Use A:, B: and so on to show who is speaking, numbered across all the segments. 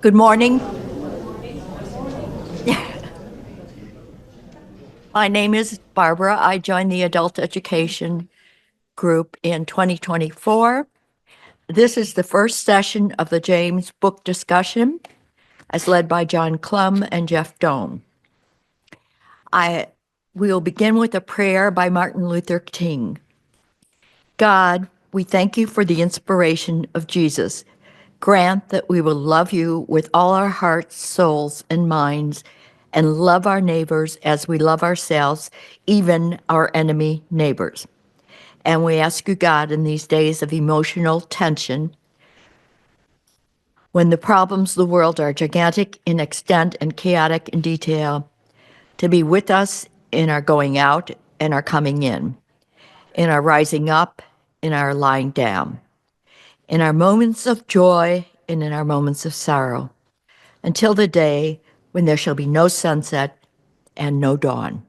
A: Good morning. My name is Barbara. I joined the adult education group in 2024. This is the first session of the James book discussion as led by John Clum and Jeff Doane. We will begin with a prayer by Martin Luther King. God, we thank you for the inspiration of Jesus. Grant that we will love you with all our hearts, souls, and minds, and love our neighbors as we love ourselves, even our enemy neighbors. And we ask you, God, in these days of emotional tension, when the problems of the world are gigantic in extent and chaotic in detail, to be with us in our going out and our coming in our rising up, in our lying down, in our moments of joy and in our moments of sorrow, until the day when there shall be no sunset and no dawn.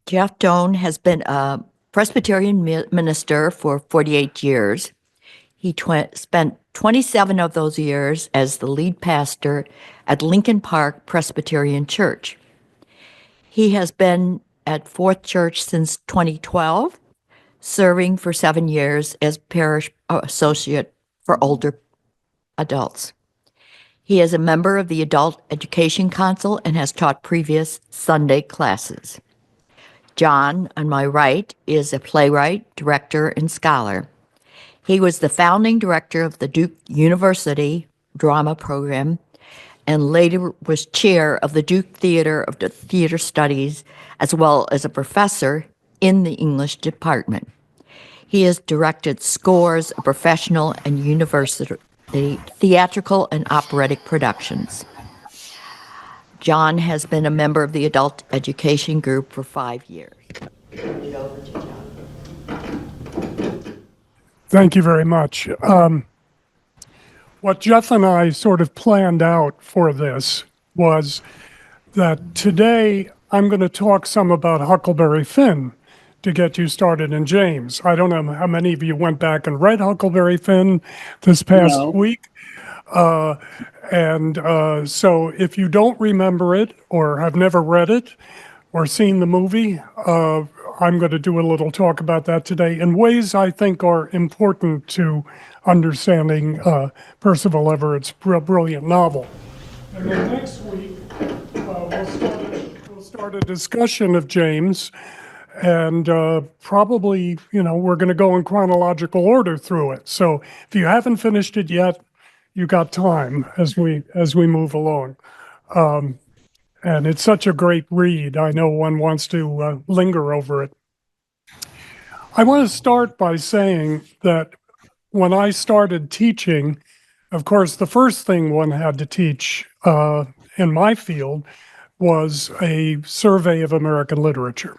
A: Jeff Doane has been a Presbyterian minister for 48 years. He spent 27 of those years as the lead pastor at Lincoln Park Presbyterian Church. He has been at Fourth Church since 2012, serving for 7 years as parish associate for older adults. He is a member of the Adult Education Council and has taught previous Sunday classes. John, on my right, is a playwright, director, and scholar. He was the founding director of the Duke University drama program and later was chair of the Duke Theater of the Theater Studies, as well as a professor in the English department. He has directed scores of professional and university theatrical and operatic productions. John has been a member of the adult education group for 5 years. Turn it over to John.
B: Thank you very much. What Jeff and I sort of planned out for this was that today I'm going to talk some about Huckleberry Finn to get you started in James. I don't know how many of you went back and read Huckleberry Finn this past week. So if you don't remember it or have never read it or seen the movie, I'm going to do a little talk about that today in ways I think are important to understanding Percival Everett's brilliant novel. And then next week, we'll start a discussion of James, and probably, we're going to go in chronological order through it. So if you haven't finished it yet, you got time as we move along. And it's such a great read. I know one wants to linger over it. I want to start by saying that when I started teaching, of course, the first thing one had to teach in my field was a survey of American literature,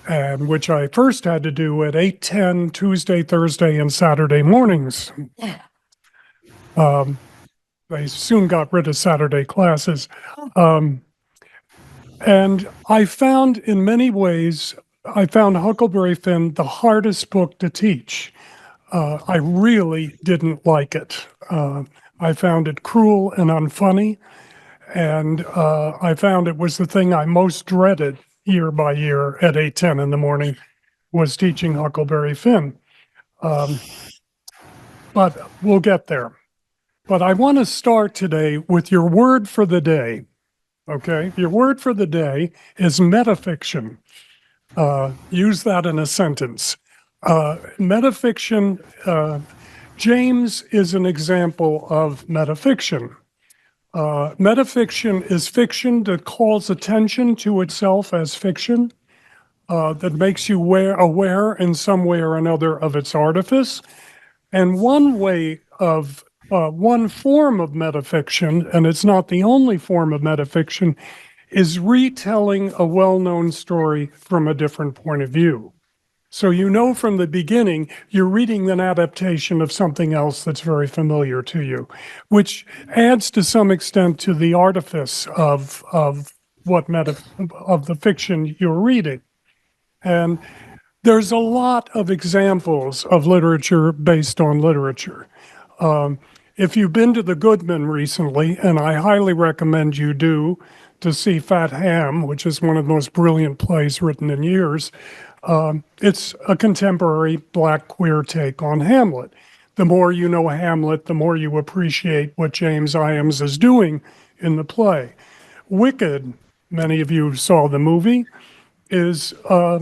B: and which I first had to do at 8:10 Tuesday, Thursday, and Saturday mornings. They soon got rid of Saturday classes. And I found in many ways, Huckleberry Finn the hardest book to teach. I really didn't like it. I found it cruel and unfunny, and I found it was the thing I most dreaded year by year at 8:10 in the morning was teaching Huckleberry Finn. But we'll get there. But I want to start today with your word for the day. Okay, your word for the day is metafiction. Use that in a sentence. Metafiction, James is an example of metafiction. Metafiction is fiction that calls attention to itself as fiction, that makes you aware in some way or another of its artifice. And one form of metafiction, and it's not the only form of metafiction, is retelling a well-known story from a different point of view. So from the beginning, you're reading an adaptation of something else that's very familiar to you, which adds to some extent to the artifice of the fiction you're reading. And There's a lot of examples of literature based on literature. If you've been to the Goodman recently, and I highly recommend you do, to see Fat Ham, which is one of the most brilliant plays written in years, it's a contemporary black queer take on Hamlet. The more you know Hamlet, the more you appreciate what James Iams is doing in the play. Wicked, many of you saw the movie, is a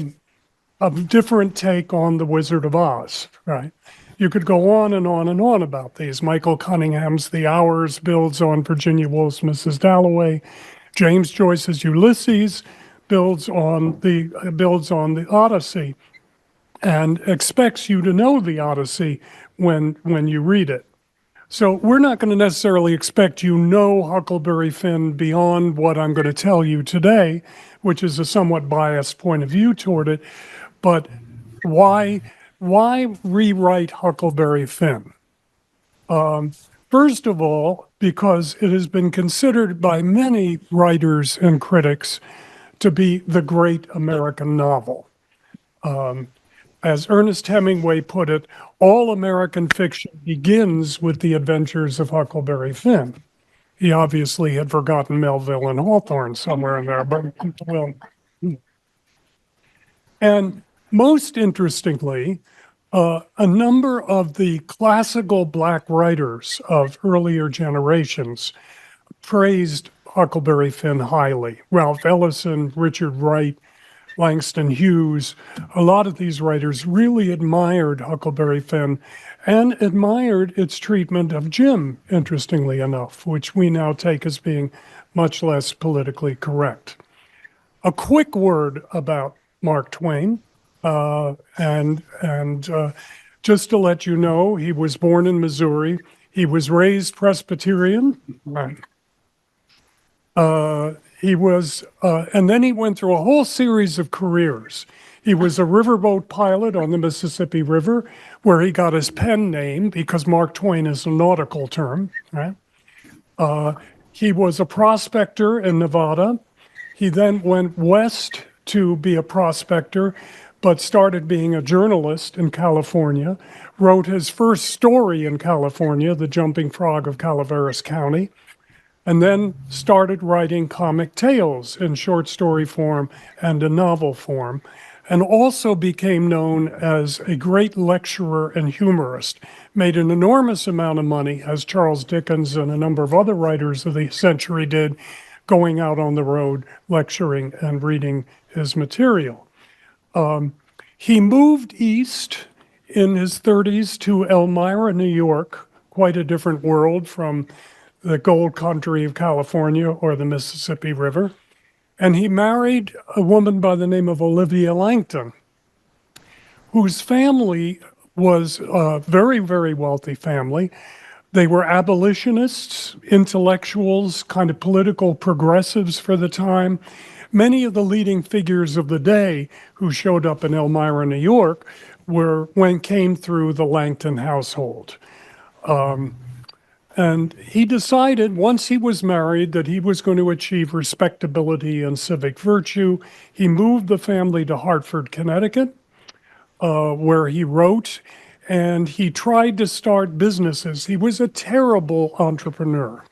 B: different take on The Wizard of Oz, right? You could go on and on and on about these. Michael Cunningham's The Hours builds on Virginia Woolf's Mrs. Dalloway. James Joyce's Ulysses builds on the Odyssey and expects you to know the Odyssey when you read it. So we're not going to necessarily expect you know Huckleberry Finn beyond what I'm going to tell you today, which is a somewhat biased point of view toward it. But why rewrite Huckleberry Finn? First of all, because it has been considered by many writers and critics to be the great American novel. As Ernest Hemingway put it, all American fiction begins with the adventures of Huckleberry Finn. He obviously had forgotten Melville and Hawthorne somewhere in there, but well. And most interestingly, a number of the classical black writers of earlier generations praised Huckleberry Finn highly. Ralph Ellison, Richard Wright, Langston Hughes, a lot of these writers really admired Huckleberry Finn and admired its treatment of Jim, interestingly enough, which we now take as being much less politically correct. A quick word about Mark Twain, and just to let you know, he was born in Missouri. He was raised Presbyterian. And then he went through a whole series of careers. He was a riverboat pilot on the Mississippi River, where he got his pen name because Mark Twain is a nautical term, right? He was a prospector in Nevada. He then went west to be a prospector, but started being a journalist in California, wrote his first story in California, The Jumping Frog of Calaveras County, and then started writing comic tales in short story form and in novel form, and also became known as a great lecturer and humorist, made an enormous amount of money, as Charles Dickens and a number of other writers of the century did, going out on the road, lecturing and reading his material. He moved east in his 30s to Elmira, New York, quite a different world from the gold country of California or the Mississippi River. And he married a woman by the name of Olivia Langton, whose family was a very, very wealthy family. They were abolitionists, intellectuals, kind of political progressives for the time. Many of the leading figures of the day who showed up in Elmira, New York, came through the Langton household. And he decided once he was married that he was going to achieve respectability and civic virtue. He moved the family to Hartford, Connecticut, where he wrote, and he tried to start businesses. He was a terrible entrepreneur.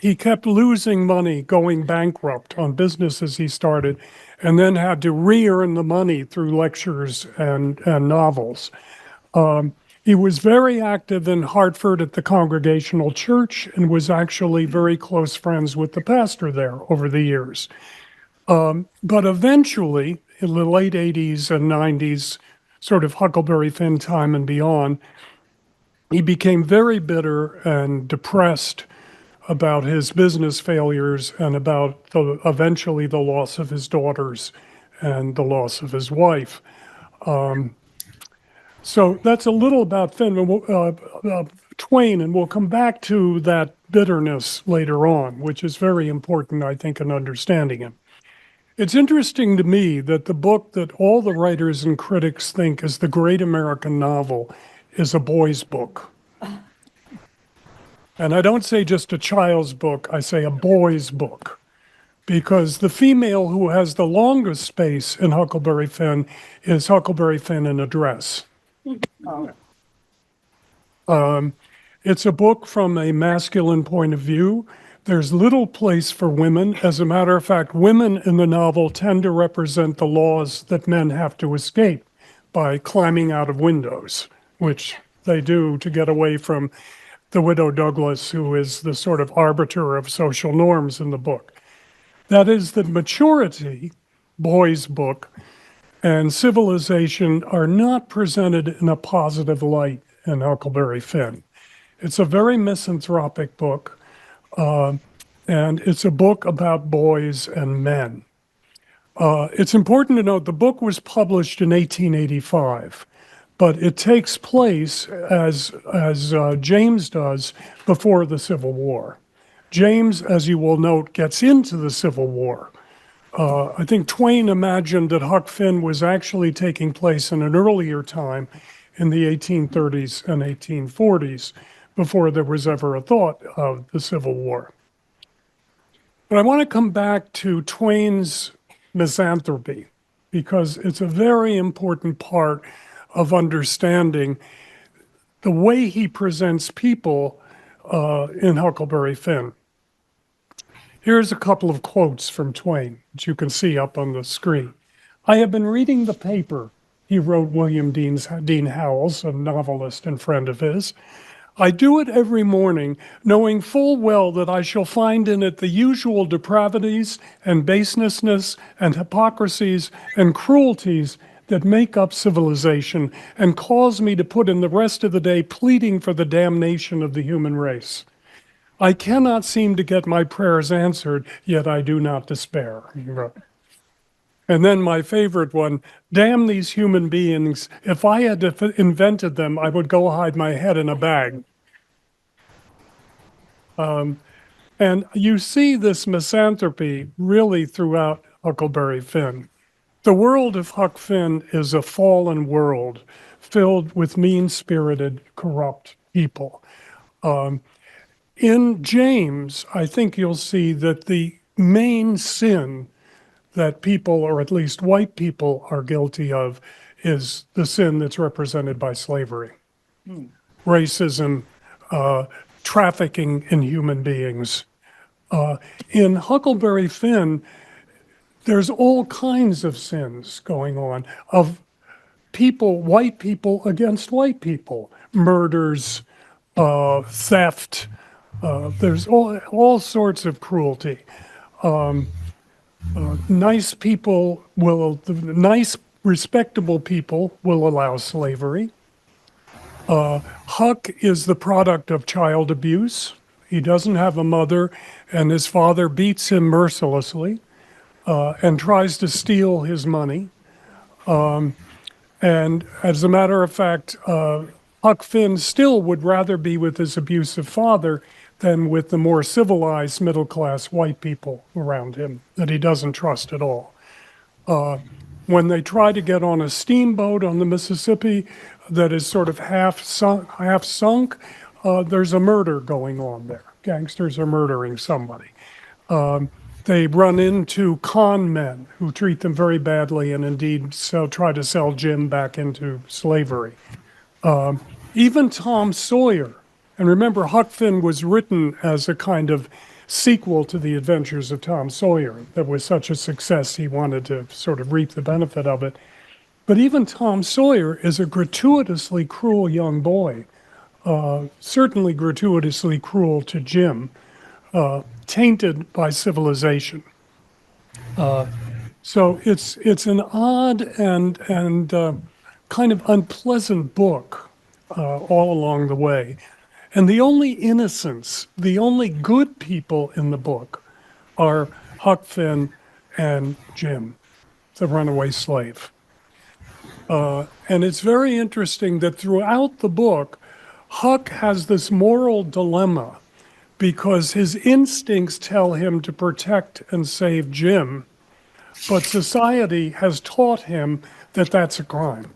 B: He kept losing money, going bankrupt on businesses he started, and then had to re-earn the money through lectures and novels. He was very active in Hartford at the Congregational Church and was actually very close friends with the pastor there over the years. But eventually, in the late 80s and 90s, sort of Huckleberry Finn time and beyond, he became very bitter and depressed about his business failures and about eventually the loss of his daughters and the loss of his wife. So that's a little about Finn, Twain, and we'll come back to that bitterness later on, which is very important, I think, in understanding him. It's interesting to me that the book that all the writers and critics think is the great American novel is a boy's book. And I don't say just a child's book, I say a boy's book. because the female who has the longest space in Huckleberry Finn is Huckleberry Finn in a dress. It's a book from a masculine point of view. There's little place for women. As a matter of fact, women in the novel tend to represent the laws that men have to escape by climbing out of windows, which they do to get away from the widow Douglas, who is the sort of arbiter of social norms in the book. That is that maturity, boys' book, and civilization are not presented in a positive light in Huckleberry Finn. It's a very misanthropic book, and it's a book about boys and men. It's important to note the book was published in 1885, but it takes place, as James does, before the Civil War. James, as you will note, gets into the Civil War. I think Twain imagined that Huck Finn was actually taking place in an earlier time in the 1830s and 1840s, before there was ever a thought of the Civil War. But I want to come back to Twain's misanthropy, because it's a very important part of understanding the way he presents people in Huckleberry Finn. Here's a couple of quotes from Twain, which you can see up on the screen. "I have been reading the paper," he wrote William Dean Howells, a novelist and friend of his. "I do it every morning, knowing full well that I shall find in it the usual depravities and basenesses and hypocrisies and cruelties that make up civilization and cause me to put in the rest of the day pleading for the damnation of the human race. I cannot seem to get my prayers answered, yet I do not despair," he wrote. And then my favorite one, "Damn these human beings. If I had invented them, I would go hide my head in a bag." And you see this misanthropy really throughout Huckleberry Finn. The world of Huck Finn is a fallen world filled with mean-spirited, corrupt people. In James, I think you'll see that the main sin that people, or at least white people, are guilty of is the sin that's represented by slavery, racism, trafficking in human beings. In Huckleberry Finn, there's all kinds of sins going on of people, white people against white people, murders, theft. There's all sorts of cruelty. Nice people nice, respectable people will allow slavery. Huck is the product of child abuse. He doesn't have a mother, and his father beats him mercilessly and tries to steal his money. And as a matter of fact, Huck Finn still would rather be with his abusive father than with the more civilized middle-class white people around him that he doesn't trust at all. When they try to get on a steamboat on the Mississippi that is sort of half sunk, there's a murder going on there. Gangsters are murdering somebody. They run into con men who treat them very badly and indeed try to sell Jim back into slavery. Even Tom Sawyer, and remember, Huck Finn was written as a kind of sequel to the Adventures of Tom Sawyer that was such a success he wanted to sort of reap the benefit of it. But even Tom Sawyer is a gratuitously cruel young boy, certainly gratuitously cruel to Jim, tainted by civilization. So it's an odd and kind of unpleasant book all along the way. And the only innocents, the only good people in the book are Huck Finn and Jim, the runaway slave. And it's very interesting that throughout the book, Huck has this moral dilemma because his instincts tell him to protect and save Jim, but society has taught him that that's a crime.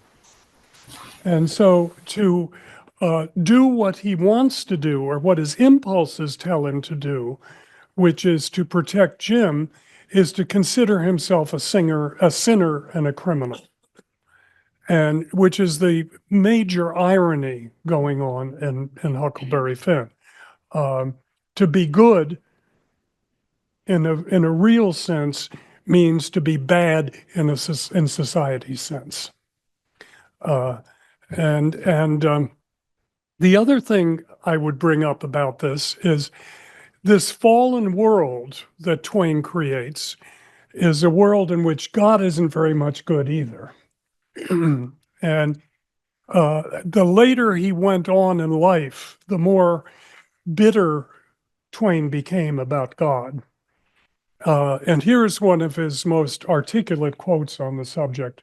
B: And so to do what he wants to do, or what his impulses tell him to do, which is to protect Jim, is to consider himself a sinner and a criminal, and which is the major irony going on in Huckleberry Finn. To be good in a real sense means to be bad in society's sense. And the other thing I would bring up about this is this fallen world that Twain creates is a world in which God isn't very much good either. And the later he went on in life, the more bitter Twain became about God. And here's one of his most articulate quotes on the subject.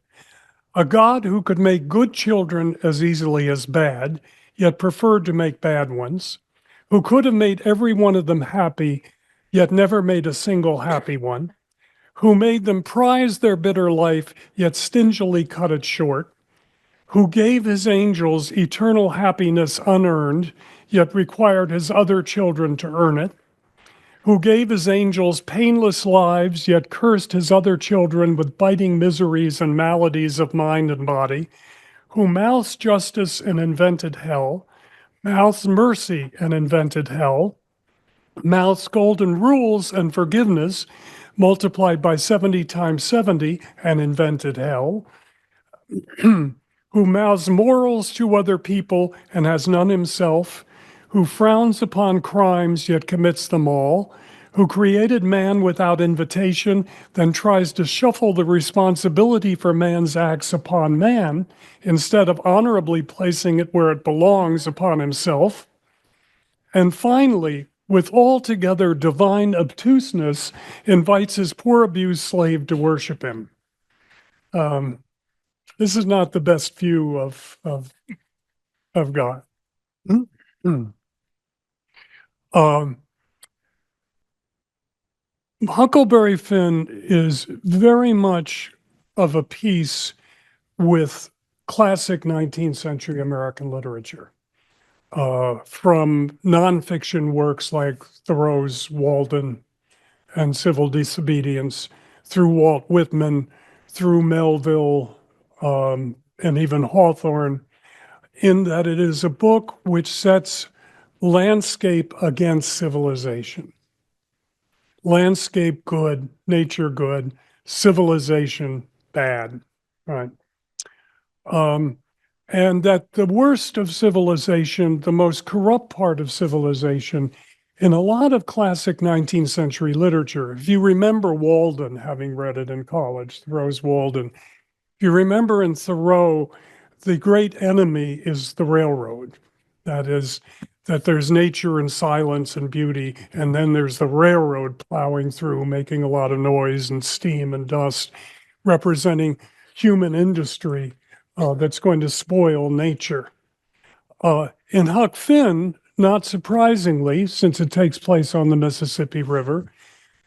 B: A God who could make good children as easily as bad, yet preferred to make bad ones, who could have made every one of them happy, yet never made a single happy one, who made them prize their bitter life, yet stingily cut it short, who gave his angels eternal happiness unearned, yet required his other children to earn it, who gave his angels painless lives, yet cursed his other children with biting miseries and maladies of mind and body, who mouths justice and invented hell, mouths mercy and invented hell, mouths golden rules and forgiveness, multiplied by 70 times 70 and invented hell, who mouths morals to other people and has none himself, who frowns upon crimes yet commits them all, who created man without invitation, then tries to shuffle the responsibility for man's acts upon man, instead of honorably placing it where it belongs upon himself. And finally, with altogether divine obtuseness, invites his poor abused slave to worship him. This is not the best view of God. Huckleberry Finn is very much of a piece with classic 19th century American literature, from nonfiction works like Thoreau's Walden and Civil Disobedience, through Walt Whitman, through Melville, and even Hawthorne, in that it is a book which sets landscape against civilization. Landscape good, nature good, civilization bad, right? And that the worst of civilization, the most corrupt part of civilization, in a lot of classic 19th century literature, if you remember Walden, having read it in college, Thoreau's Walden, if you remember in Thoreau, the great enemy is the railroad. That is, that there's nature and silence and beauty, and then there's the railroad plowing through, making a lot of noise and steam and dust, representing human industry that's going to spoil nature. In Huck Finn, not surprisingly, since it takes place on the Mississippi River,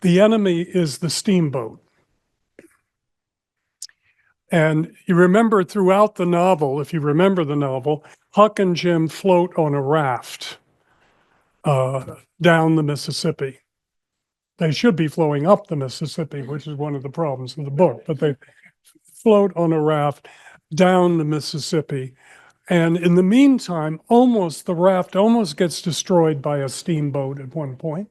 B: the enemy is the steamboat. And you remember throughout the novel, if you remember the novel, Huck and Jim float on a raft down the Mississippi. They should be flowing up the Mississippi, which is one of the problems of the book, but they float on a raft down the Mississippi. And in the meantime, the raft almost gets destroyed by a steamboat at one point.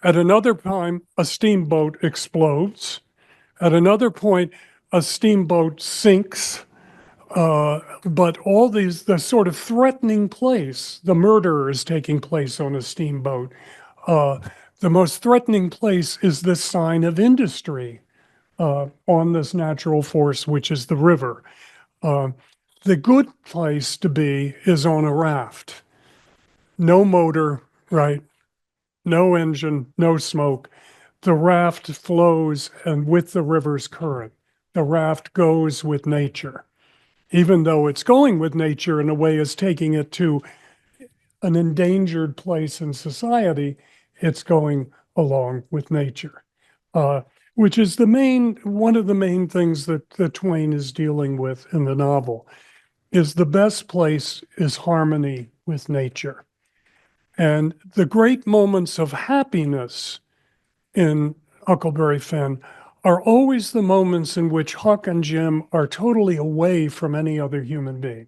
B: At another time, a steamboat explodes. At another point, a steamboat sinks. But all these, the sort of threatening place, the murder is taking place on a steamboat. The most threatening place is this sign of industry on this natural force, which is the river. The good place to be is on a raft. No motor, right? No engine, no smoke. The raft flows and with the river's current. The raft goes with nature. Even though it's going with nature in a way is taking it to an endangered place in society, it's going along with nature, which is one of the main things that Twain is dealing with in the novel, is the best place is harmony with nature. And the great moments of happiness in Huckleberry Finn are always the moments in which Huck and Jim are totally away from any other human being,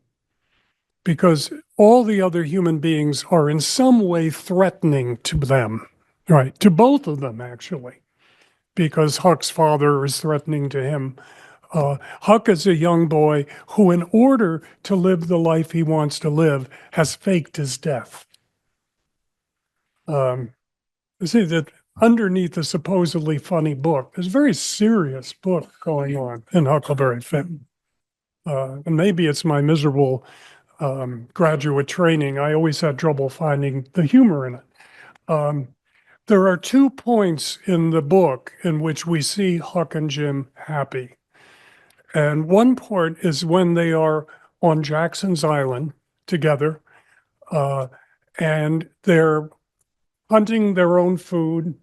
B: because all the other human beings are in some way threatening to them, right? To both of them, actually, because Huck's father is threatening to him. Huck is a young boy who, in order to live the life he wants to live, has faked his death. You see that underneath a supposedly funny book, there's a very serious book going on in Huckleberry Finn. And maybe it's my miserable graduate training. I always had trouble finding the humor in it. There are 2 points in the book in which we see Huck and Jim happy. And one part is when they are on Jackson's Island together, and they're hunting their own food.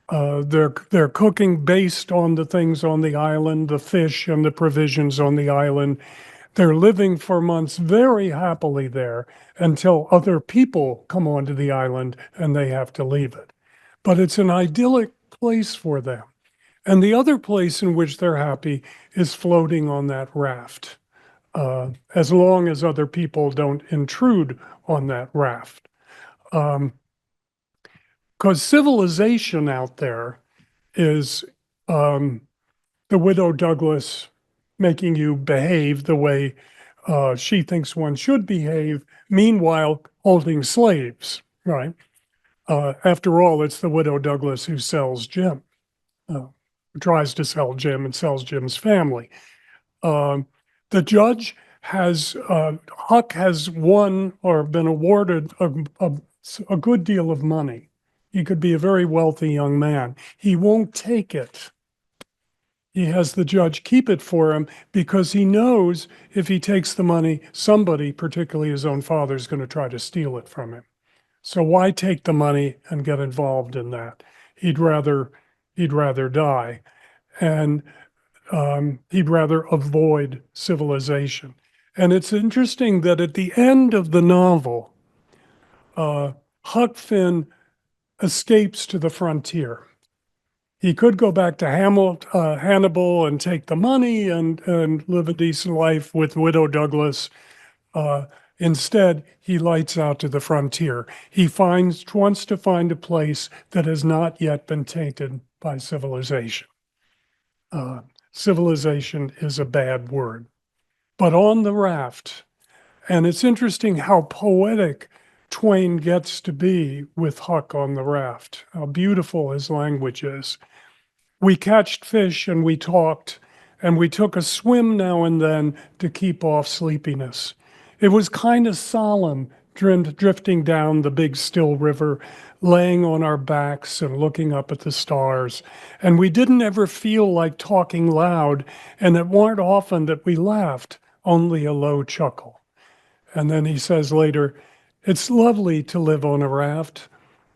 B: They're cooking based on the things on the island, the fish and the provisions on the island. They're living for months very happily there until other people come onto the island and they have to leave it. But it's an idyllic place for them. And the other place in which they're happy is floating on that raft, as long as other people don't intrude on that raft. Because civilization out there is the widow Douglas making you behave the way she thinks one should behave, meanwhile holding slaves, right? After all, it's the widow Douglas who sells Jim, tries to sell Jim and sells Jim's family. The judge has, Huck has won or been awarded a good deal of money. He could be a very wealthy young man. He won't take it. He has the judge keep it for him because he knows if he takes the money, somebody, particularly his own father, is going to try to steal it from him. So why take the money and get involved in that? He'd rather die, and he'd rather avoid civilization. And it's interesting that at the end of the novel, Huck Finn escapes to the frontier. He could go back to Hannibal and take the money and live a decent life with Widow Douglas. Instead, he lights out to the frontier. He wants to find a place that has not yet been tainted by civilization. Civilization is a bad word. But on the raft, and it's interesting how poetic Twain gets to be with Huck on the raft, how beautiful his language is. We catched fish and we talked, and we took a swim now and then to keep off sleepiness. It was kind of solemn, drifting down the big still river, laying on our backs and looking up at the stars. And we didn't ever feel like talking loud, and it weren't often that we laughed, only a low chuckle. And then he says later, it's lovely to live on a raft.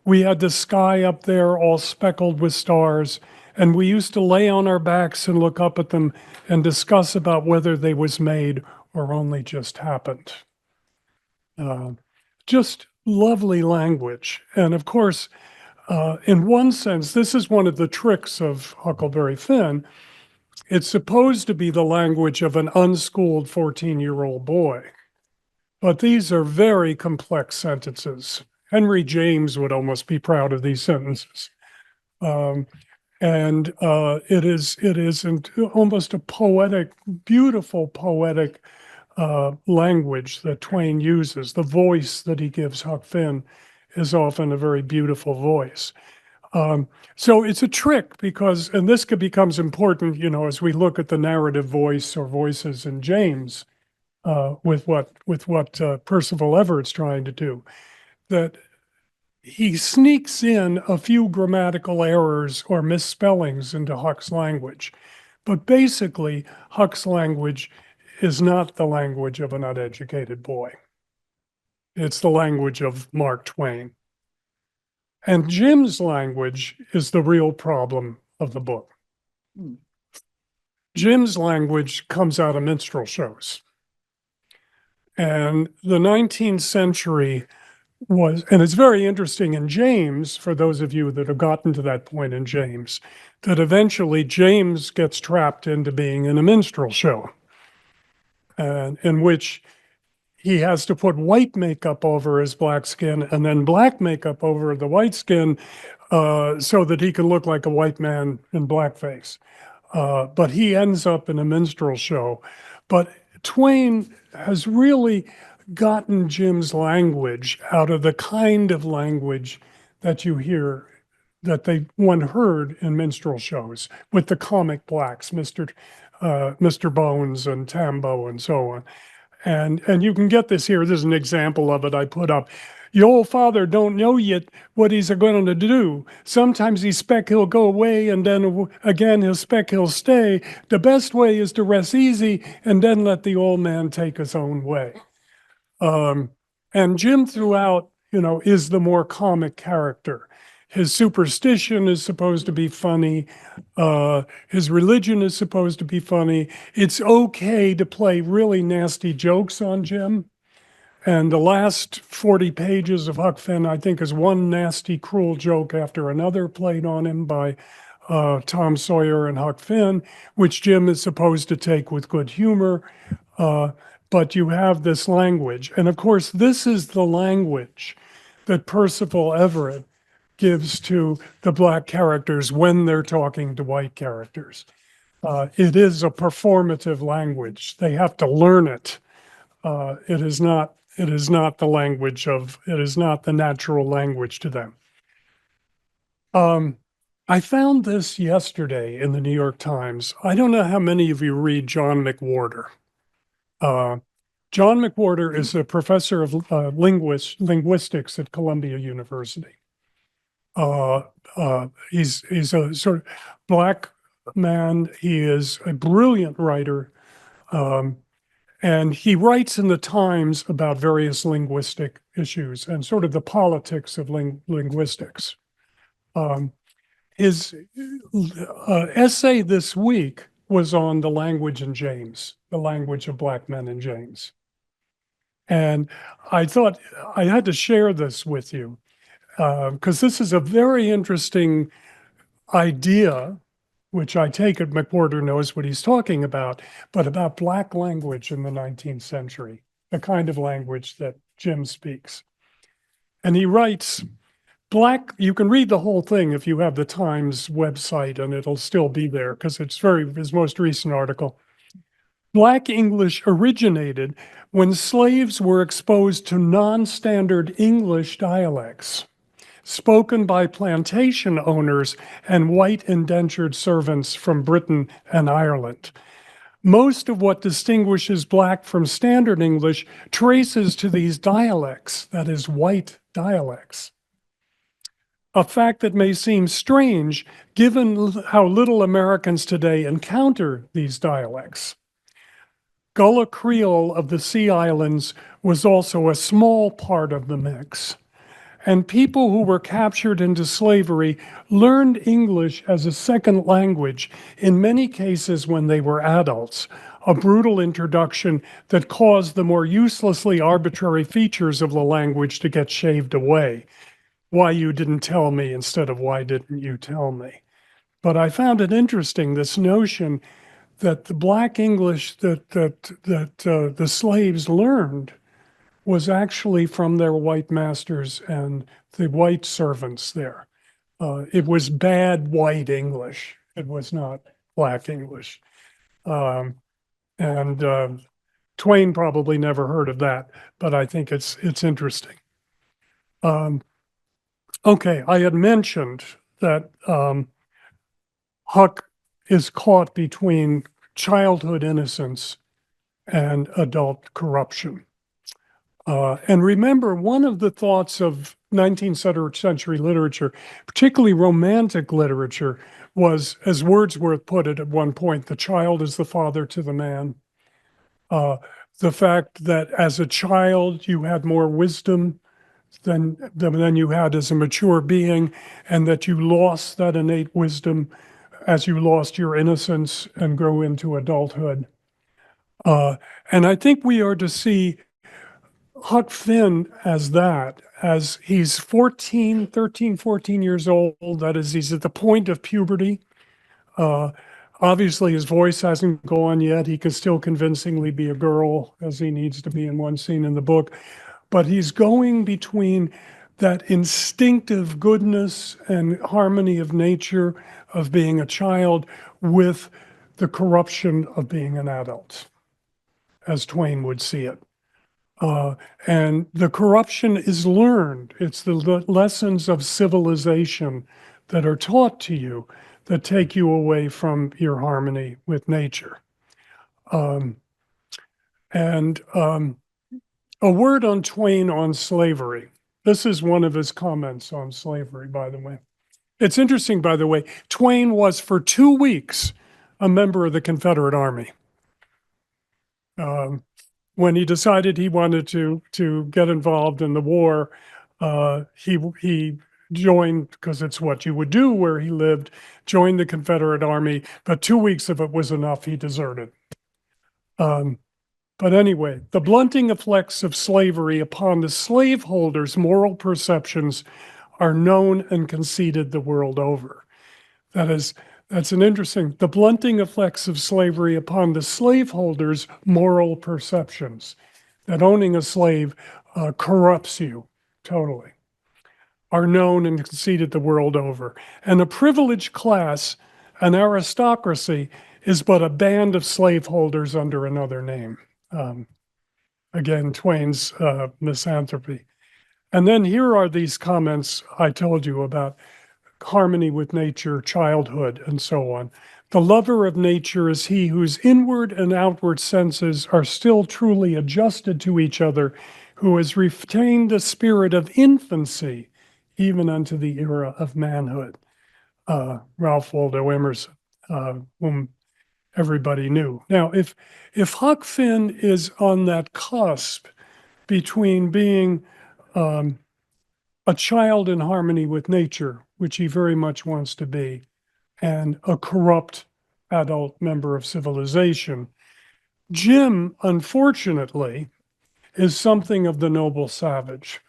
B: We had the sky up there all speckled with stars, and we used to lay on our backs and look up at them and discuss about whether they was made or only just happened. Just lovely language. And of course, in one sense, this is one of the tricks of Huckleberry Finn. It's supposed to be the language of an unschooled 14-year-old boy. But these are very complex sentences. Henry James would almost be proud of these sentences. It is almost a poetic, beautiful poetic language that Twain uses. The voice that he gives Huck Finn is often a very beautiful voice. So it's a trick because, and this becomes important, as we look at the narrative voice or voices in James, with what Percival Everett's trying to do, that he sneaks in a few grammatical errors or misspellings into Huck's language. But basically, Huck's language is not the language of an uneducated boy. It's the language of Mark Twain. And Jim's language is the real problem of the book. Jim's language comes out of minstrel shows. And the 19th century and it's very interesting in James, for those of you that have gotten to that point in James, that eventually James gets trapped into being in a minstrel show, and in which he has to put white makeup over his black skin and then black makeup over the white skin so that he can look like a white man in blackface. But he ends up in a minstrel show. But Twain has really gotten Jim's language out of the kind of language that you hear that one heard in minstrel shows with the comic blacks, Mr. Bones and Tambo and so on. And you can get this here. This is an example of it I put up. Your old father don't know yet what he's going to do. Sometimes he spec he'll go away, and then again he'll spec he'll stay. The best way is to rest easy and then let the old man take his own way. And Jim throughout, is the more comic character. His superstition is supposed to be funny. His religion is supposed to be funny. It's okay to play really nasty jokes on Jim. And the last 40 pages of Huck Finn, I think, is one nasty, cruel joke after another played on him by Tom Sawyer and Huck Finn, which Jim is supposed to take with good humor. But you have this language. And of course, this is the language that Percival Everett gives to the black characters when they're talking to white characters. It is a performative language. They have to learn it. It is not the language it is not the natural language to them. I found this yesterday in the New York Times. I don't know how many of you read John McWhorter. John McWhorter is a professor of linguistics at Columbia University. He's a sort of black man. He is a brilliant writer. And he writes in the Times about various linguistic issues and sort of the politics of linguistics. His essay this week was on the language in James, the language of black men in James. And I thought I had to share this with you because this is a very interesting idea, which I take it McWhorter knows what he's talking about, but about black language in the 19th century, the kind of language that Jim speaks. And he writes, you can read the whole thing if you have the Times website, and it'll still be there because it's his most recent article. Black English originated when slaves were exposed to non-standard English dialects spoken by plantation owners and white indentured servants from Britain and Ireland. Most of what distinguishes Black from Standard English traces to these dialects, that is, white dialects. A fact that may seem strange given how little Americans today encounter these dialects. Gullah Creole of the Sea Islands was also a small part of the mix. And people who were captured into slavery learned English as a second language, in many cases when they were adults, a brutal introduction that caused the more uselessly arbitrary features of the language to get shaved away. Why you didn't tell me instead of why didn't you tell me? But I found it interesting, this notion that the Black English that the slaves learned was actually from their white masters and the white servants there. It was bad white English. It was not Black English. And Twain probably never heard of that, but I think it's interesting. Okay, I had mentioned that Huck is caught between childhood innocence and adult corruption. And remember, one of the thoughts of 19th century literature, particularly romantic literature, was, as Wordsworth put it at one point, the child is the father to the man. The fact that as a child you had more wisdom than you had as a mature being, and that you lost that innate wisdom as you lost your innocence and grow into adulthood. And I think we are to see Huck Finn as he's 14 years old, that is, he's at the point of puberty. Uh, Obviously, his voice hasn't gone yet. He can still convincingly be a girl, as he needs to be in one scene in the book. But he's going between that instinctive goodness and harmony of nature of being a child with the corruption of being an adult, as Twain would see it. And the corruption is learned. It's the lessons of civilization that are taught to you that take you away from your harmony with nature. And a word on Twain on slavery. This is one of his comments on slavery, by the way. It's interesting, by the way, Twain was for 2 weeks a member of the Confederate Army. When he decided he wanted to get involved in the war, he joined, because it's what you would do where he lived, joined the Confederate Army, but 2 weeks of it was enough. He deserted. But anyway, the blunting effects of slavery upon the slaveholders' moral perceptions are known and conceded the world over. That's an interesting, the blunting effects of slavery upon the slaveholders' moral perceptions, that owning a slave corrupts you totally, are known and conceded the world over. And a privileged class, an aristocracy, is but a band of slaveholders under another name. Again, Twain's misanthropy. And then here are these comments I told you about harmony with nature, childhood, and so on. The lover of nature is he whose inward and outward senses are still truly adjusted to each other, who has retained the spirit of infancy even unto the era of manhood. Ralph Waldo Emerson, whom everybody knew. Now, if Huck Finn is on that cusp between being a child in harmony with nature, which he very much wants to be, and a corrupt adult member of civilization, Jim, unfortunately, is something of the noble savage.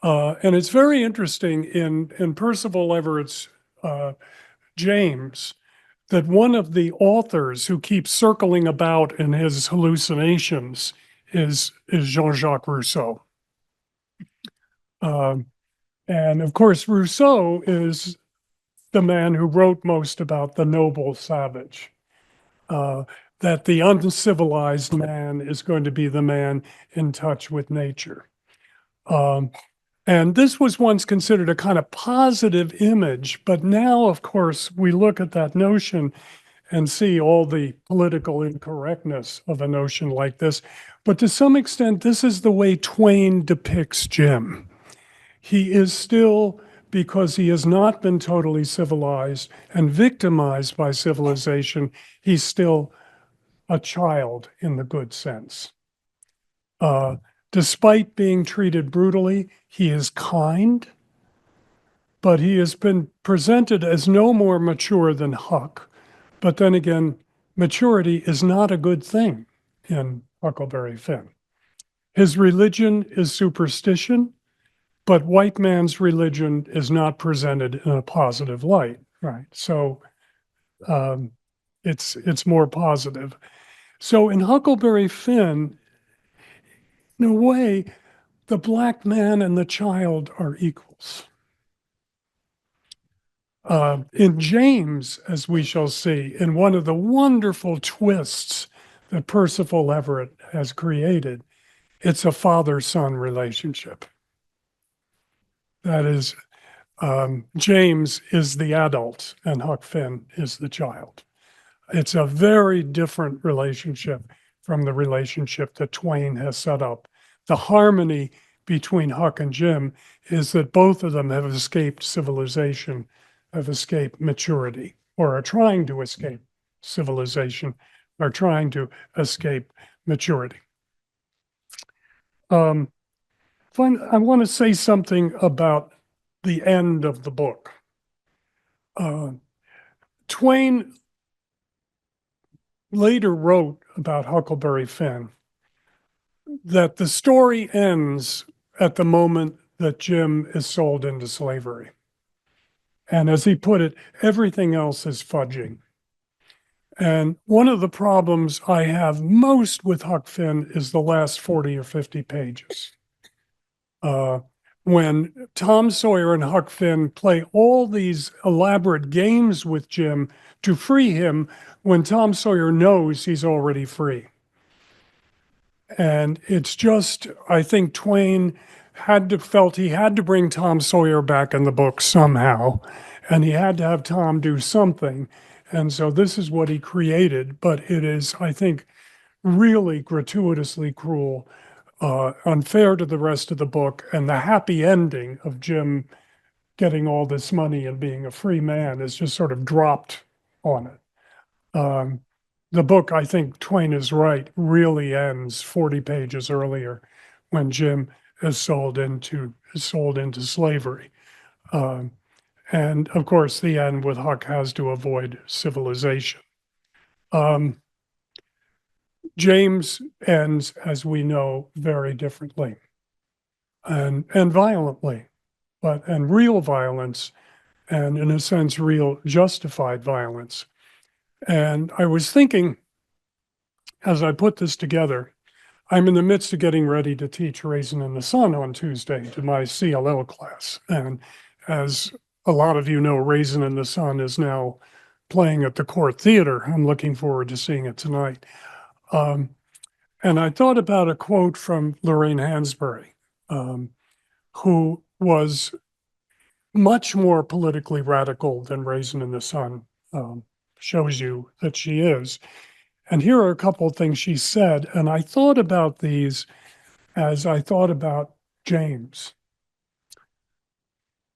B: And it's very interesting in Percival Everett's James that one of the authors who keeps circling about in his hallucinations is Jean-Jacques Rousseau. And of course, Rousseau is the man who wrote most about the noble savage, that the uncivilized man is going to be the man in touch with nature. And this was once considered a kind of positive image, but now, of course, we look at that notion and see all the political incorrectness of a notion like this. But to some extent, this is the way Twain depicts Jim. He is still, because he has not been totally civilized and victimized by civilization, he's still a child in the good sense. Despite being treated brutally, he is kind, but he has been presented as no more mature than Huck. But then again, maturity is not a good thing in Huckleberry Finn. His religion is superstition, but white man's religion is not presented in a positive light, right? So it's more positive. So in Huckleberry Finn, in a way, the black man and the child are equals. In James, as we shall see, in one of the wonderful twists that Percival Everett has created, it's a father-son relationship. That is, James is the adult and Huck Finn is the child. It's a very different relationship from the relationship that Twain has set up. The harmony between Huck and Jim is that both of them have escaped civilization, have escaped maturity, or are trying to escape civilization, are trying to escape maturity. I want to say something about the end of the book. Twain later wrote about Huckleberry Finn that the story ends at the moment that Jim is sold into slavery. And as he put it, everything else is fudging. And one of the problems I have most with Huck Finn is the last 40 or 50 pages. When Tom Sawyer and Huck Finn play all these elaborate games with Jim to free him when Tom Sawyer knows he's already free. And it's just, I think Twain felt he had to bring Tom Sawyer back in the book somehow, and he had to have Tom do something. And so this is what he created, but it is, I think, really gratuitously cruel, unfair to the rest of the book, and the happy ending of Jim getting all this money and being a free man is just sort of dropped on it. The book, I think Twain is right, really ends 40 pages earlier when Jim is sold into slavery. And of course, the end with Huck has to avoid civilization. James ends, as we know, very differently and violently, and real violence, and in a sense, real justified violence. And I was thinking, as I put this together, I'm in the midst of getting ready to teach Raisin in the Sun on Tuesday to my CLL class. And as a lot of you know, Raisin in the Sun is now playing at the Court Theater. I'm looking forward to seeing it tonight. And I thought about a quote from Lorraine Hansberry, who was much more politically radical than Raisin in the Sun shows you that she is. And here are a couple of things she said, and I thought about these as I thought about James.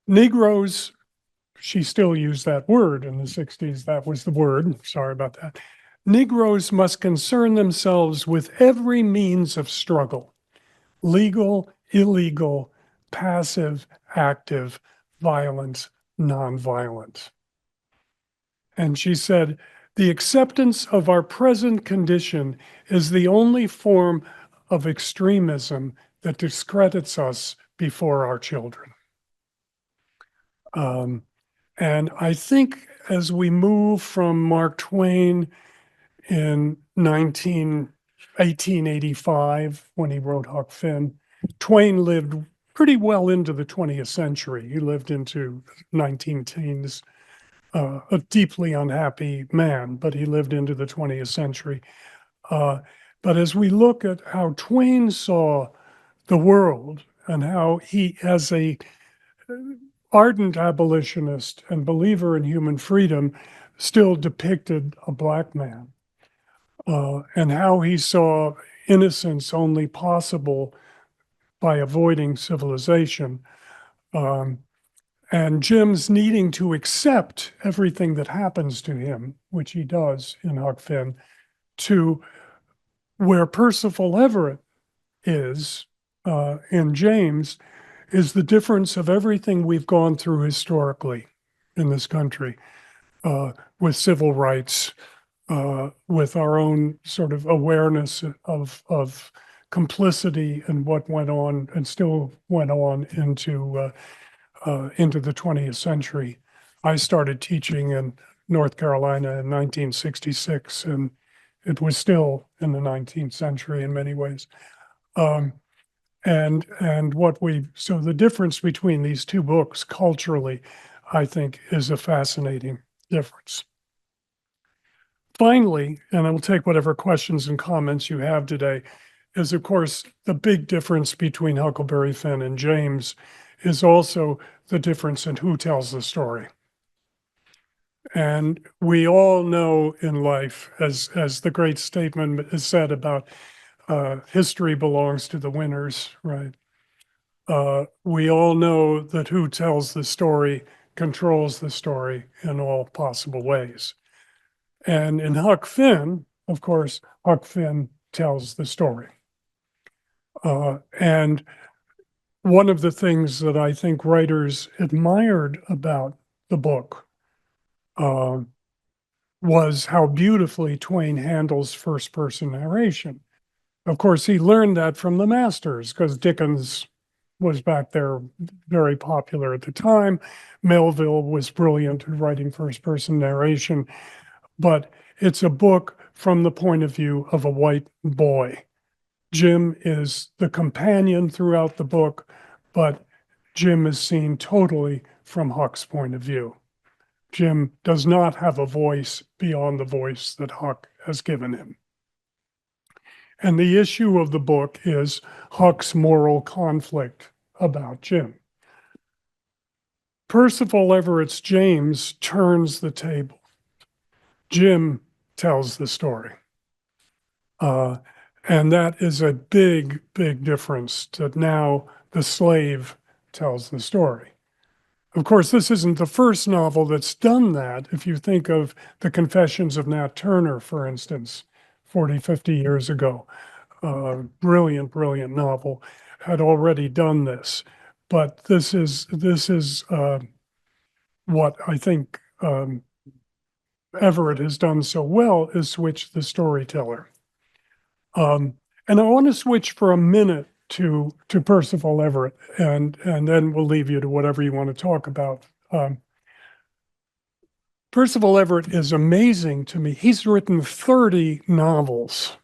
B: Negroes, she still used that word in the 60s, that was the word, sorry about that. Negroes must concern themselves with every means of struggle, legal, illegal, passive, active, violent, nonviolent. And she said, the acceptance of our present condition is the only form of extremism that discredits us before our children. And I think as we move from Mark Twain in 1885, when he wrote Huck Finn, Twain lived pretty well into the 20th century. He lived into 19 teens. A deeply unhappy man, but he lived into the 20th century. But as we look at how Twain saw the world and how he, as a ardent abolitionist and believer in human freedom, still depicted a black man, and how he saw innocence only possible by avoiding civilization. And Jim's needing to accept everything that happens to him, which he does in Huck Finn, to where Percival Everett is in James, is the difference of everything we've gone through historically in this country, with civil rights, with our own sort of awareness of complicity and what went on and still went on into the 20th century. I started teaching in North Carolina in 1966, and it was still in the 19th century in many ways. So the difference between these two books culturally, I think, is a fascinating difference. Finally, and I will take whatever questions and comments you have today, is of course the big difference between Huckleberry Finn and James is also the difference in who tells the story. And we all know in life, as the great statement is said about history belongs to the winners, right? We all know that who tells the story controls the story in all possible ways. And in Huck Finn, of course, Huck Finn tells the story. And one of the things that I think writers admired about the book was how beautifully Twain handles first-person narration. Of course, he learned that from the masters because Dickens was back there very popular at the time. Melville was brilliant at writing first-person narration, but it's a book from the point of view of a white boy. Jim is the companion throughout the book, but Jim is seen totally from Huck's point of view. Jim does not have a voice beyond the voice that Huck has given him. And the issue of the book is Huck's moral conflict about Jim. Percival Everett's James turns the table. Jim tells the story. And that is a big, big difference that now the slave tells the story. Of course, this isn't the first novel that's done that. If you think of The Confessions of Nat Turner, for instance, 40, 50 years ago, brilliant, brilliant novel, had already done this. But this is what I think Everett has done so well, is switch the storyteller. And I want to switch for a minute to Percival Everett, and then we'll leave you to whatever you want to talk about. Percival Everett is amazing to me. He's written 30 novels.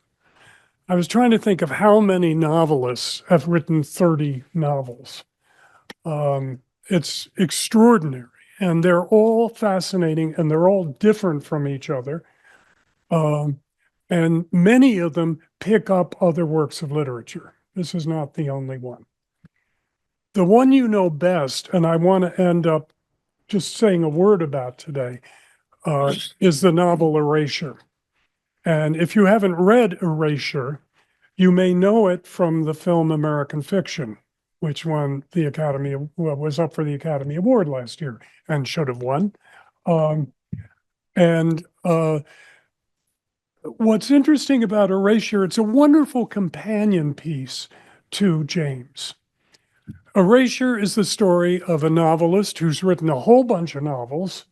B: I was trying to think of how many novelists have written 30 novels. It's extraordinary, and they're all fascinating, and they're all different from each other. And many of them pick up other works of literature. This is not the only one. The one you know best, and I want to end up just saying a word about today, is the novel Erasure. And if you haven't read Erasure, you may know it from the film American Fiction, which won the was up for the Academy Award last year and should have won. What's interesting about Erasure, it's a wonderful companion piece to James. Erasure is the story of a novelist who's written a whole bunch of novels,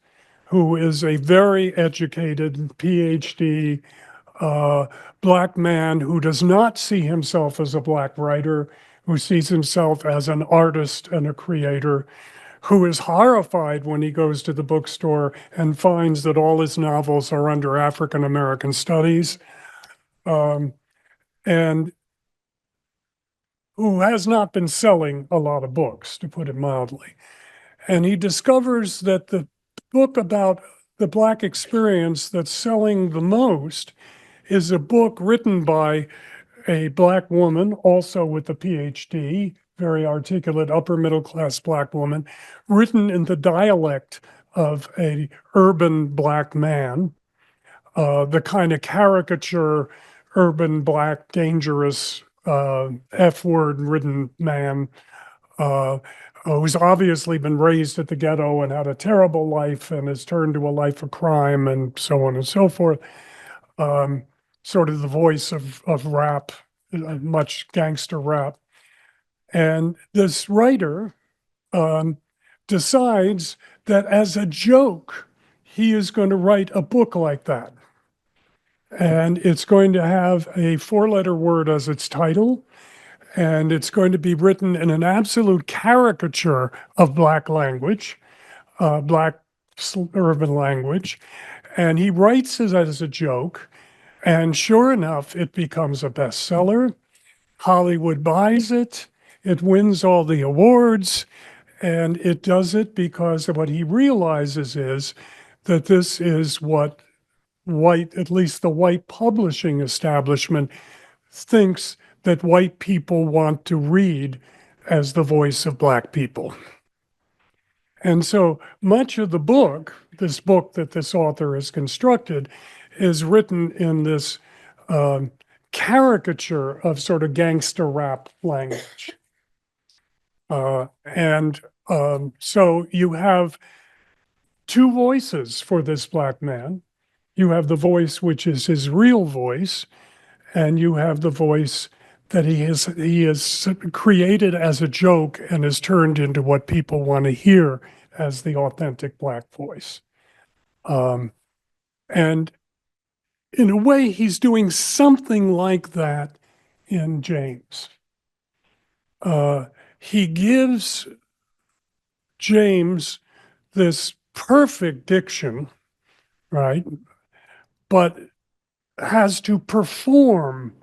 B: who is a very educated PhD Black man who does not see himself as a Black writer, who sees himself as an artist and a creator, who is horrified when he goes to the bookstore and finds that all his novels are under African American studies, and who has not been selling a lot of books, to put it mildly. And he discovers that the book about the Black experience that's selling the most is a book written by a Black woman, also with a PhD, very articulate upper middle class Black woman, written in the dialect of a urban Black man, the kind of caricature urban Black dangerous F-word ridden man who's obviously been raised at the ghetto and had a terrible life and has turned to a life of crime and so on and so forth. Sort of the voice of rap, much gangster rap. And this writer decides that as a joke, he is going to write a book like that. And it's going to have a four-letter word as its title, and it's going to be written in an absolute caricature of Black language, Black urban language. And he writes it as a joke, and sure enough, it becomes a bestseller. Hollywood buys it. It wins all the awards, and it does it because what he realizes is that this is what at least the white publishing establishment thinks that white people want to read as the voice of Black people. And so much of the book, this book that this author has constructed, is written in this caricature of sort of gangster rap language. So you have two voices for this Black man. You have the voice which is his real voice, and you have the voice that he has created as a joke and has turned into what people want to hear as the authentic Black voice. And in a way, he's doing something like that in James. He gives James this perfect diction, right? But has to perform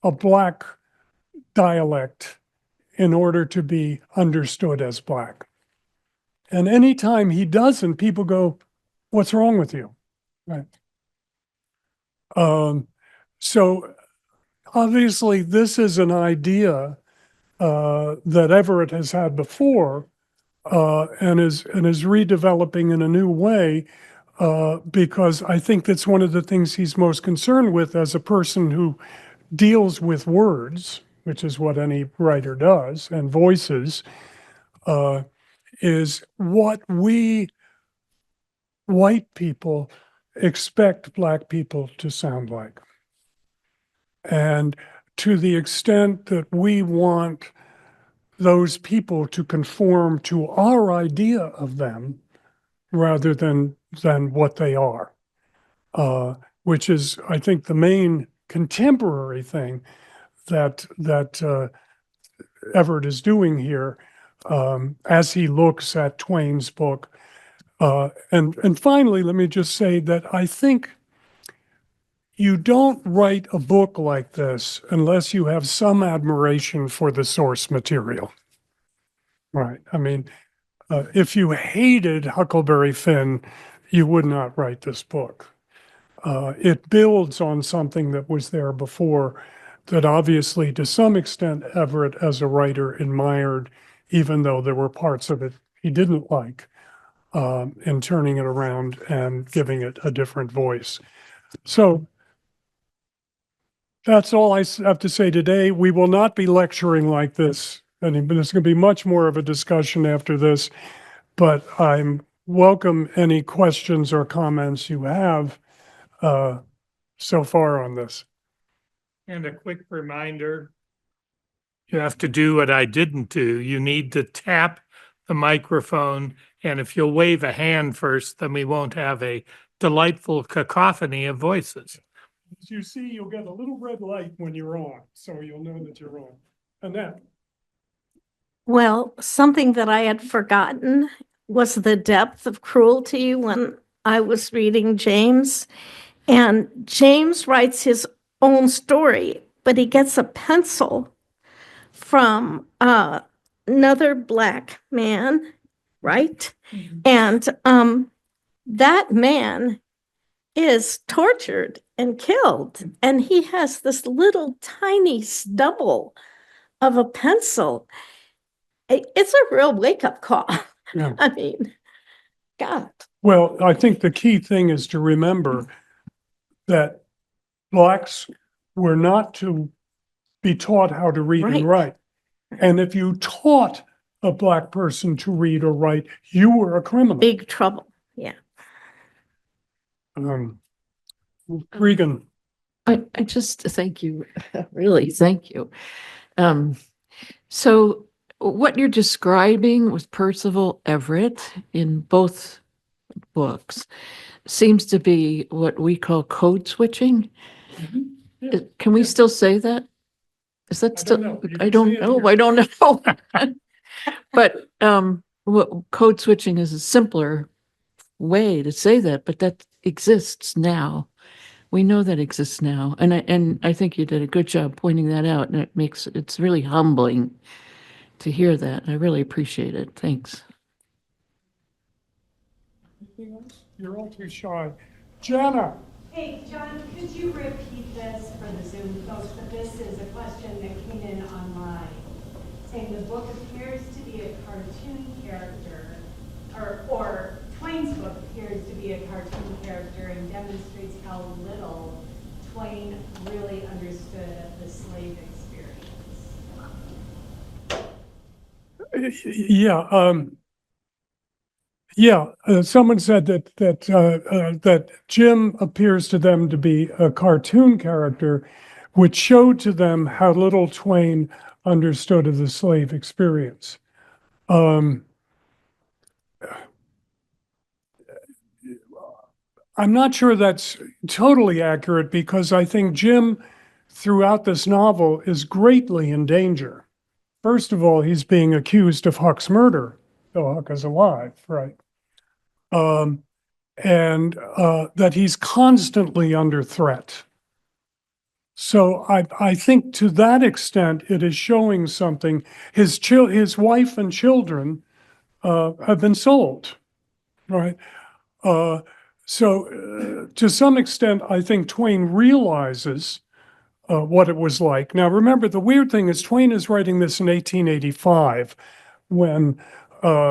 B: a black dialect in order to be understood as black. And anytime he doesn't, people go, "What's wrong with you?" Right. So obviously, this is an idea that Everett has had before, and is redeveloping in a new way, because I think that's one of the things he's most concerned with as a person who deals with words, which is what any writer does, and voices, is what we white people expect black people to sound like. And to the extent that we want those people to conform to our idea of them rather than what they are, which is, I think, the main contemporary thing that Everett is doing here, as he looks at Twain's book. And finally, let me just say that I think you don't write a book like this unless you have some admiration for the source material. Right. I mean, if you hated Huckleberry Finn, you would not write this book. It builds on something that was there before that obviously, to some extent, Everett as a writer admired, even though there were parts of it he didn't like, in turning it around and giving it a different voice. So that's all I have to say today. We will not be lecturing like this. And there's going to be much more of a discussion after this, but I'm welcome any questions or comments you have so far on this.
C: And a quick reminder, you have to do what I didn't do. You need to tap the microphone, and if you'll wave a hand first, then we won't have a delightful cacophony of voices.
B: As you see, you'll get a little red light when you're on, so you'll know that you're on. Annette.
D: Well, something that I had forgotten was the depth of cruelty when I was reading James. And James writes his own story, but he gets a pencil from another Black man, right? And that man is tortured and killed. And he has this little tiny stubble of a pencil. It's a real wake-up call.
B: Yeah.
D: I mean, God.
B: Well, I think the key thing is to remember that Blacks were not to be taught how to read and write. And if you taught a Black person to read or write, you were a criminal.
D: Big trouble. Yeah.
B: Regan.
E: I just thank you, really, thank you. So what you're describing with Percival Everett in both books seems to be what we call code switching.
B: Yeah.
E: Can we still say that? Is that
B: I
E: still?
B: don't know. You
E: I
B: can
E: don't
B: say it
E: know.
B: here.
E: I don't know. But what code switching is a simpler way to say that, but that exists now. We know that exists now, and I think you did a good job pointing that out, and it's really humbling to hear that. I really appreciate it. Thanks.
B: Anything else? You're all too shy. Jana.
F: Hey, John, could you repeat this for the Zoom folks? But this is a question that came in online, saying the book appears to be a cartoon character, or Twain's book appears to be a cartoon character and demonstrates how little Twain really understood of the slave experience.
B: Someone said that Jim appears to them to be a cartoon character, which showed to them how little Twain understood of the slave experience. I'm not sure that's totally accurate, because I think Jim throughout this novel is greatly in danger. First of all, he's being accused of Huck's murder, though Huck is alive, right? And that he's constantly under threat. So I think to that extent, it is showing something. His wife and children have been sold, right? So to some extent, I think Twain realizes what it was like. Now, remember, the weird thing is Twain is writing this in 1885 when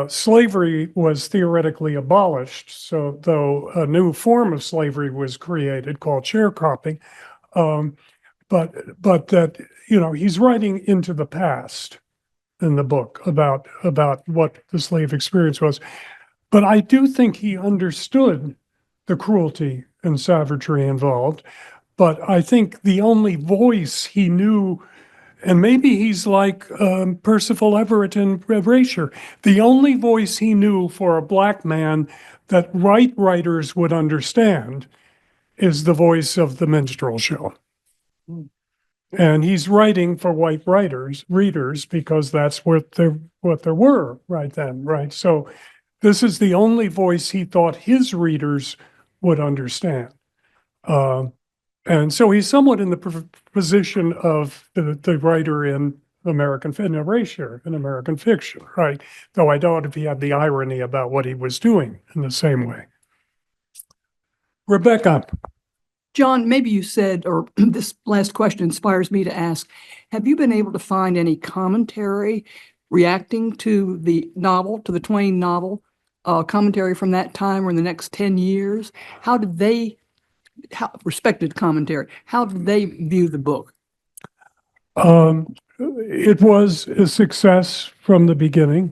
B: slavery was theoretically abolished. So though a new form of slavery was created called sharecropping, but that, he's writing into the past in the book about what the slave experience was. But I do think he understood the cruelty and savagery involved. But I think the only voice he knew, and maybe he's like Percival, Everett, and Erasure, the only voice he knew for a black man that white writers would understand is the voice of the minstrel show. And he's writing for white readers, because that's what there were right then, right? So this is the only voice he thought his readers would understand. And so he's somewhat in the position of the writer in Erasure, in American fiction, right? Though I doubt if he had the irony about what he was doing in the same way. Rebecca.
G: John, maybe you said, or this last question inspires me to ask, have you been able to find any commentary reacting to the novel, to the Twain novel, commentary from that time or in the next 10 years? Respected commentary, how did they view the book?
B: It was a success from the beginning.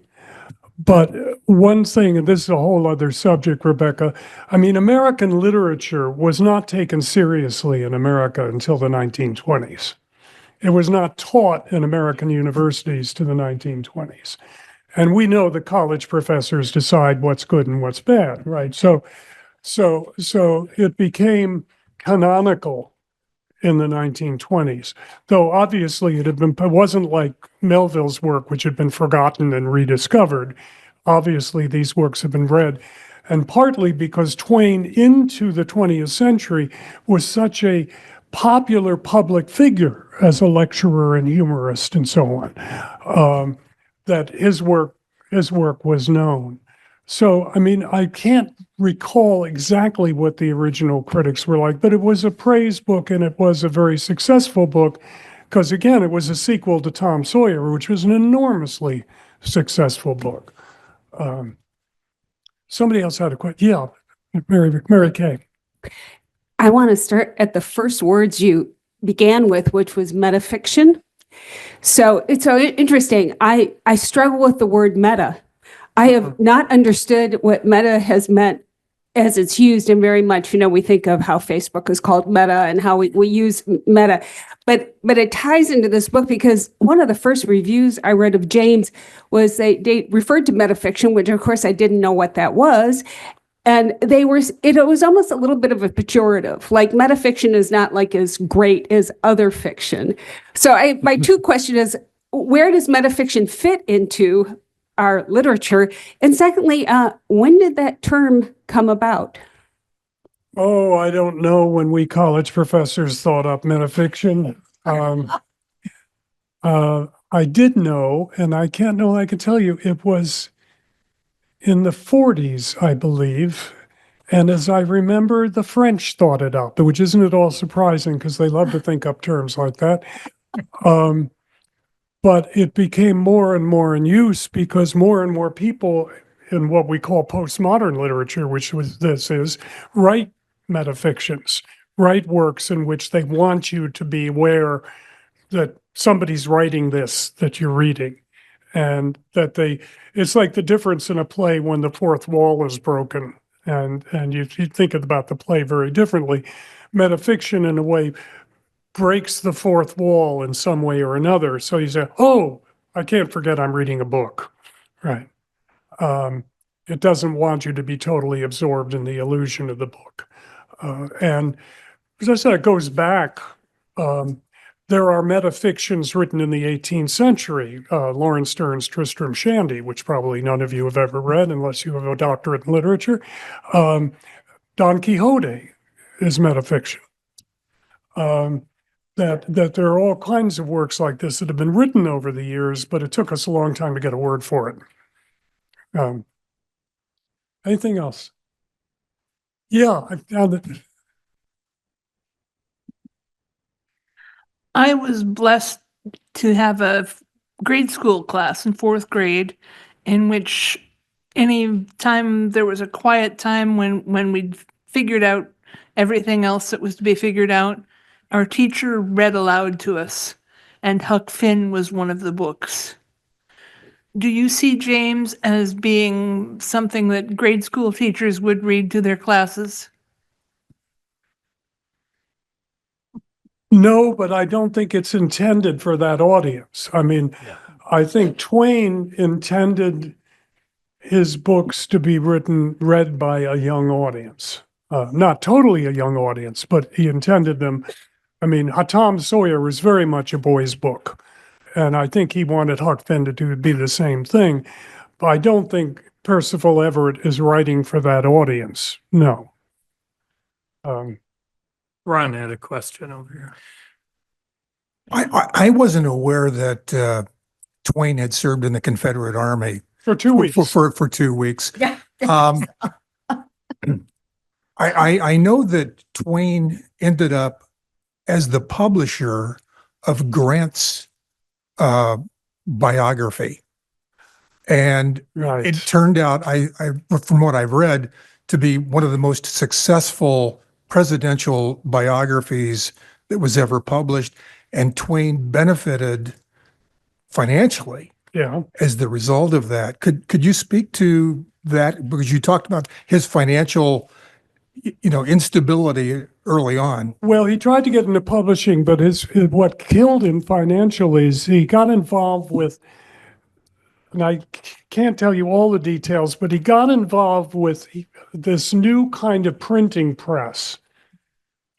B: But one thing, and this is a whole other subject, Rebecca, I mean, American literature was not taken seriously in America until the 1920s. It was not taught in American universities to the 1920s. And we know that college professors decide what's good and what's bad, right? So it became canonical in the 1920s, though obviously it wasn't like Melville's work, which had been forgotten and rediscovered. Obviously, these works have been read, and partly because Twain into the 20th century was such a popular public figure as a lecturer and humorist and so on, that his work was known. So, I mean, I can't recall exactly what the original critics were like, but it was a praise book, and it was a very successful book because, again, it was a sequel to Tom Sawyer, which was an enormously successful book. Somebody else had a question. Yeah, Mary Kay.
H: I want to start at the first words you began with, which was metafiction. So it's so interesting. I struggle with the word meta. I have not understood what meta has meant as it's used, and very much, we think of how Facebook is called meta and how we use meta, but it ties into this book because one of the first reviews I read of James was they referred to metafiction, which of course I didn't know what that was. And it was almost a little bit of a pejorative, like metafiction is not like as great as other fiction. So my two questions is, where does metafiction fit into our literature? And secondly, when did that term come about?
B: Oh, I don't know when we college professors thought up metafiction. I did know, and I can't know, I can tell you, it was in the 40s, I believe. And as I remember, the French thought it up, which isn't at all surprising because they love to think up terms like that. But it became more and more in use because more and more people in what we call postmodern literature, which write metafictions, write works in which they want you to be aware that somebody's writing this that you're reading. And that it's like the difference in a play when the fourth wall is broken. And you think about the play very differently. Metafiction, in a way, breaks the fourth wall in some way or another. So you say, oh, I can't forget I'm reading a book, right? It doesn't want you to be totally absorbed in the illusion of the book. And as I said, it goes back. there are metafictions written in the 18th century. Lawrence Stern's Tristram Shandy, which probably none of you have ever read unless you have a doctorate in literature. Don Quixote is metafiction. That there are all kinds of works like this that have been written over the years, but it took us a long time to get a word for it. Anything else? Yeah, I found it.
I: I was blessed to have a grade school class in fourth grade in which any time there was a quiet time when we'd figured out everything else that was to be figured out, our teacher read aloud to us, and Huck Finn was one of the books. Do you see James as being something that grade school teachers would read to their classes?
B: No, but I don't think it's intended for that audience. I mean, I think Twain intended his books to be read by a young audience. Not totally a young audience, but he intended them. I mean, Tom Sawyer was very much a boy's book. And I think he wanted Huck Finn to be the same thing. But I don't think Percival Everett is writing for that audience. No.
C: Ron had a question over here.
J: I wasn't aware that Twain had served in the Confederate Army
B: For 2 weeks.
J: for 2 weeks.
A: Yeah.
J: I know that Twain ended up as the publisher of Grant's biography. And
B: Right.
J: it turned out, from what I've read, to be one of the most successful presidential biographies that was ever published. And Twain benefited financially
B: Yeah.
J: as the result of that. Could you speak to that? Because you talked about his financial, instability early on.
B: Well, he tried to get into publishing, but what killed him financially is he got involved with, and I can't tell you all the details, but he got involved with this new kind of printing press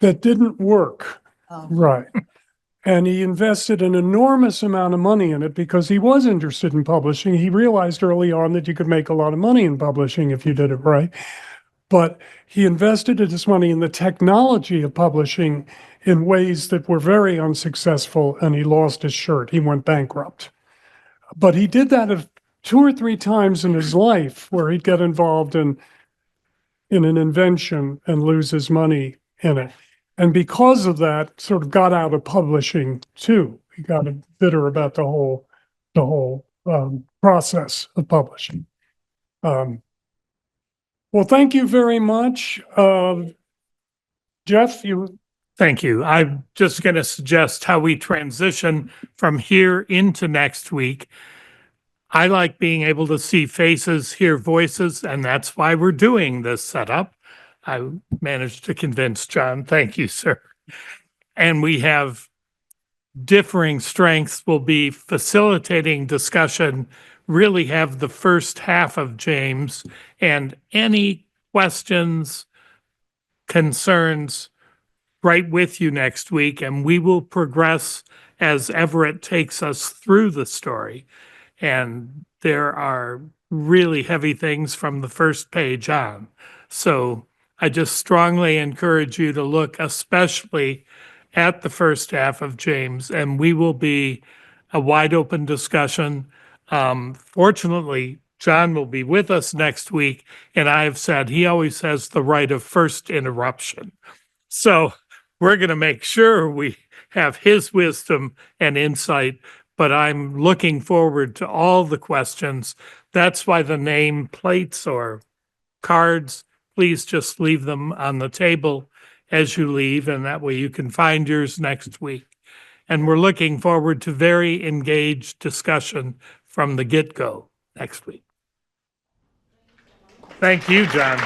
B: that didn't work. Right. And he invested an enormous amount of money in it because he was interested in publishing. He realized early on that you could make a lot of money in publishing if you did it right. But he invested his money in the technology of publishing in ways that were very unsuccessful, and he lost his shirt. He went bankrupt. But he did that 2 or 3 times in his life where he'd get involved in an invention and lose his money in it. And because of that, sort of got out of publishing too. He got bitter about the whole process of publishing. Well, thank you very much. Jeff,
C: Thank you. I'm just going to suggest how we transition from here into next week. I like being able to see faces, hear voices, and that's why we're doing this setup. I managed to convince John. Thank you, sir. And we have differing strengths. Will be facilitating discussion, really have the first half of James, and any questions, concerns, right with you next week. And we will progress as Everett takes us through the story. And there are really heavy things from the first page on. So I just strongly encourage you to look especially at the first half of James, and we will be a wide open discussion. Fortunately, John will be with us next week, and I have said he always has the right of first interruption. So we're going to make sure we have his wisdom and insight, but I'm looking forward to all the questions. That's why the name plates or cards, please just leave them on the table as you leave, and that way you can find yours next week. And we're looking forward to very engaged discussion from the get-go next week. Thank you, John.